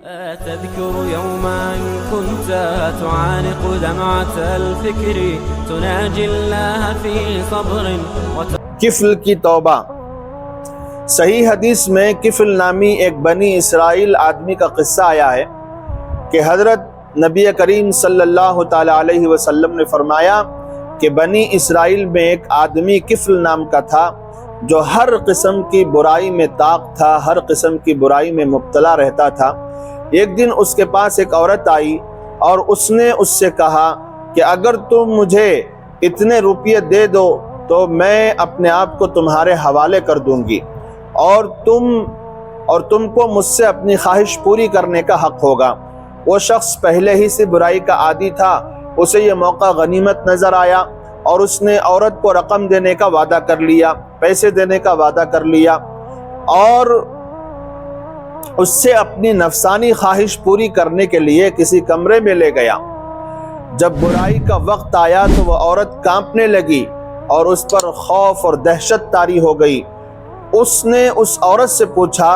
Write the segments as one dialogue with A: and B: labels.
A: تذكر يوما كنت تعانق دمعة الفكر تناجي الله في صبر
B: کفل کی توبہ۔ صحیح حدیث میں کفل نامی ایک بنی اسرائیل آدمی کا قصہ آیا ہے کہ حضرت نبی کریم صلی اللہ تعالیٰ علیہ وسلم نے فرمایا کہ بنی اسرائیل میں ایک آدمی کفل نام کا تھا جو ہر قسم کی برائی میں طاق تھا، ہر قسم کی برائی میں مبتلا رہتا تھا۔ ایک دن اس کے پاس ایک عورت آئی اور اس نے اس سے کہا کہ اگر تم مجھے اتنے روپیے دے دو تو میں اپنے آپ کو تمہارے حوالے کر دوں گی اور تم کو مجھ سے اپنی خواہش پوری کرنے کا حق ہوگا۔ وہ شخص پہلے ہی سے برائی کا عادی تھا، اسے یہ موقع غنیمت نظر آیا اور اس نے عورت کو رقم دینے کا وعدہ کر لیا، پیسے دینے کا وعدہ کر لیا اور اس سے اپنی نفسانی خواہش پوری کرنے کے لیے کسی کمرے میں لے گیا۔ جب برائی کا وقت آیا تو وہ عورت کانپنے لگی اور اس پر خوف اور دہشت طاری ہو گئی۔ اس نے اس عورت سے پوچھا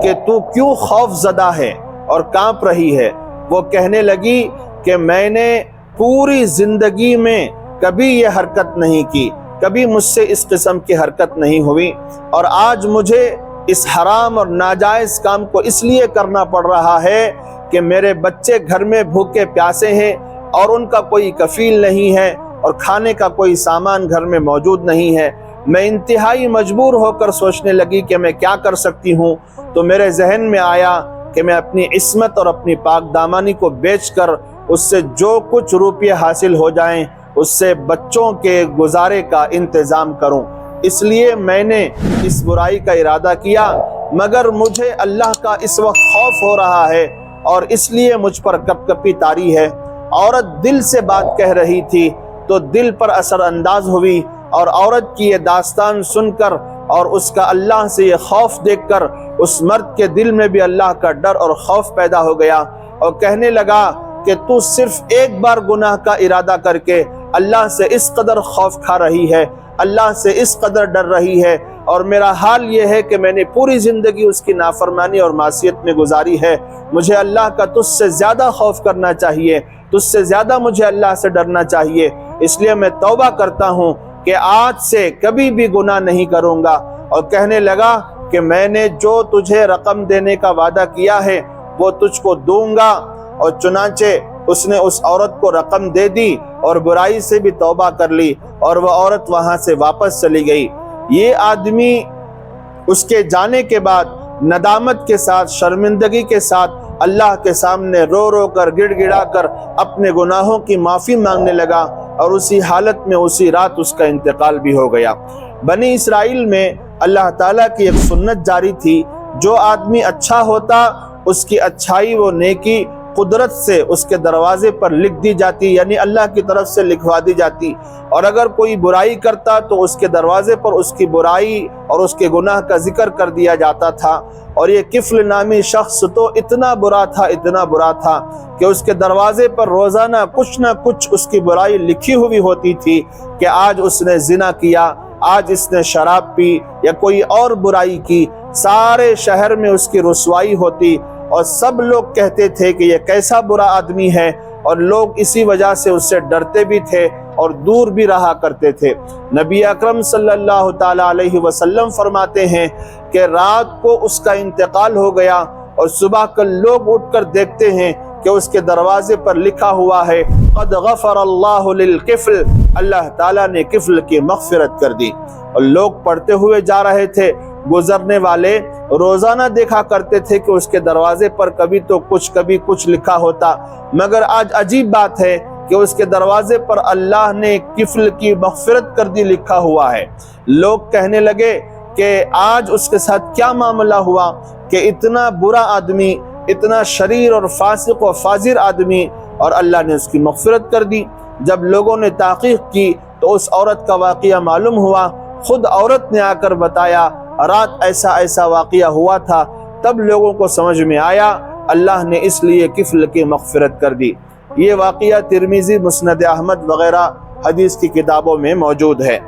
B: کہ تو کیوں خوف زدہ ہے اور کانپ رہی ہے؟ وہ کہنے لگی کہ میں نے پوری زندگی میں کبھی یہ حرکت نہیں کی، کبھی مجھ سے اس قسم کی حرکت نہیں ہوئی، اور آج مجھے اس حرام اور ناجائز کام کو اس لیے کرنا پڑ رہا ہے کہ میرے بچے گھر میں بھوکے پیاسے ہیں اور ان کا کوئی کفیل نہیں ہے اور کھانے کا کوئی سامان گھر میں موجود نہیں ہے۔ میں انتہائی مجبور ہو کر سوچنے لگی کہ میں کیا کر سکتی ہوں، تو میرے ذہن میں آیا کہ میں اپنی عصمت اور اپنی پاک دامانی کو بیچ کر اس سے جو کچھ روپیے حاصل ہو جائیں اس سے بچوں کے گزارے کا انتظام کروں۔ اس لیے میں نے اس برائی کا ارادہ کیا، مگر مجھے اللہ کا اس وقت خوف ہو رہا ہے اور اس لیے مجھ پر کپ کپی طاری ہے۔ عورت دل سے بات کہہ رہی تھی تو دل پر اثر انداز ہوئی، اور عورت کی یہ داستان سن کر اور اس کا اللہ سے یہ خوف دیکھ کر اس مرد کے دل میں بھی اللہ کا ڈر اور خوف پیدا ہو گیا، اور کہنے لگا کہ تو صرف ایک بار گناہ کا ارادہ کر کے اللہ سے اس قدر خوف کھا رہی ہے، اللہ سے اس قدر ڈر رہی ہے، اور میرا حال یہ ہے کہ میں نے پوری زندگی اس کی نافرمانی اور معصیت میں گزاری ہے۔ مجھے اللہ کا تجھ سے زیادہ خوف کرنا چاہیے، تجھ سے زیادہ مجھے اللہ سے ڈرنا چاہیے، اس لیے میں توبہ کرتا ہوں کہ آج سے کبھی بھی گناہ نہیں کروں گا۔ اور کہنے لگا کہ میں نے جو تجھے رقم دینے کا وعدہ کیا ہے وہ تجھ کو دوں گا، اور چنانچہ اس نے اس عورت کو رقم دے دی اور برائی سے بھی توبہ کر لی، اور وہ عورت وہاں سے واپس چلی گئی۔ یہ آدمی اس کے جانے کے بعد ندامت کے ساتھ، شرمندگی کے ساتھ اللہ کے سامنے رو رو کر، گڑ گڑا کر اپنے گناہوں کی معافی مانگنے لگا، اور اسی حالت میں اسی رات اس کا انتقال بھی ہو گیا۔ بنی اسرائیل میں اللہ تعالیٰ کی ایک سنت جاری تھی، جو آدمی اچھا ہوتا اس کی اچھائی و نیکی قدرت سے اس کے دروازے پر لکھ دی جاتی، یعنی اللہ کی طرف سے لکھوا دی جاتی، اور اگر کوئی برائی کرتا تو اس کے دروازے پر اس کی برائی اور اس کے گناہ کا ذکر کر دیا جاتا تھا۔ اور یہ کفل نامی شخص تو اتنا برا تھا کہ اس کے دروازے پر روزانہ کچھ نہ کچھ اس کی برائی لکھی ہوئی ہوتی تھی کہ آج اس نے زنا کیا، آج اس نے شراب پی یا کوئی اور برائی کی، سارے شہر میں اس کی رسوائی ہوتی، اور سب لوگ کہتے تھے کہ یہ کیسا برا آدمی ہے، اور لوگ اسی وجہ سے اس سے ڈرتے بھی تھے اور دور بھی رہا کرتے تھے۔ نبی اکرم صلی اللہ تعالیٰ علیہ وسلم فرماتے ہیں کہ رات کو اس کا انتقال ہو گیا، اور صبح کل لوگ اٹھ کر دیکھتے ہیں کہ اس کے دروازے پر لکھا ہوا ہے قد غفر اللہ للکفل، اللہ تعالیٰ نے کفل کی مغفرت کر دی۔ اور لوگ پڑھتے ہوئے جا رہے تھے، گزرنے والے روزانہ دیکھا کرتے تھے کہ اس کے دروازے پر کبھی تو کچھ کبھی کچھ لکھا ہوتا، مگر آج عجیب بات ہے کہ اس کے دروازے پر اللہ نے کفل کی مغفرت کر دی لکھا ہوا ہے۔ لوگ کہنے لگے کہ آج اس کے ساتھ کیا معاملہ ہوا کہ اتنا برا آدمی، اتنا شریر اور فاسق و فاجر آدمی، اور اللہ نے اس کی مغفرت کر دی۔ جب لوگوں نے تحقیق کی تو اس عورت کا واقعہ معلوم ہوا، خود عورت نے آ کر بتایا رات ایسا ایسا واقعہ ہوا تھا، تب لوگوں کو سمجھ میں آیا اللہ نے اس لیے کفل کی مغفرت کر دی۔ یہ واقعہ ترمذی، مسند احمد وغیرہ حدیث کی کتابوں میں موجود ہے۔